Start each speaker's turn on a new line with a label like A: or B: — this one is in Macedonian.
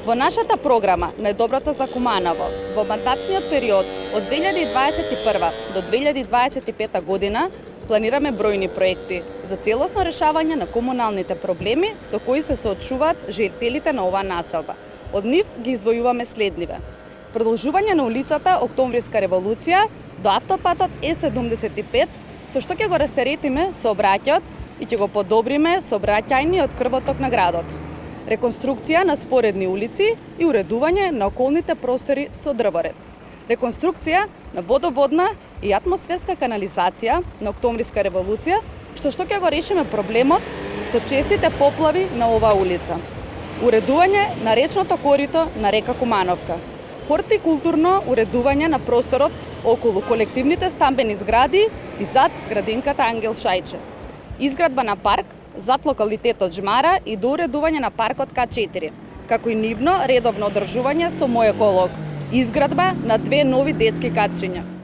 A: Во нашата програма Најдоброто за Куманово во мандатниот период од 2021 до 2025 година планираме бројни проекти за целосно решавање на комуналните проблеми со кои се соочуваат жителите на оваа населба. Од нив ги издвојуваме следниве: продолжување на улицата Октомвриска револуција до автопатот Е75, со што ќе го растеретиме сообраќајот и ќе го подобриме сообраќајниот крвоток на градот. Реконструкција на споредни улици и уредување на околните простори со дрворед. Реконструкција на водоводна и атмосферска канализација на Октомвриска револуција, што ќе го решиме проблемот со честите поплави на оваа улица. Уредување на речното корито на река Кумановка. Хортикултурно уредување на просторот околу колективните стамбени згради и зад градинката Ангел Шајче. Изградба на парк зад локалитетот Жмара и доуредување на паркот К4, како и нивно редовно одржување со мој еколог. Изградба на 2 нови детски катчиња.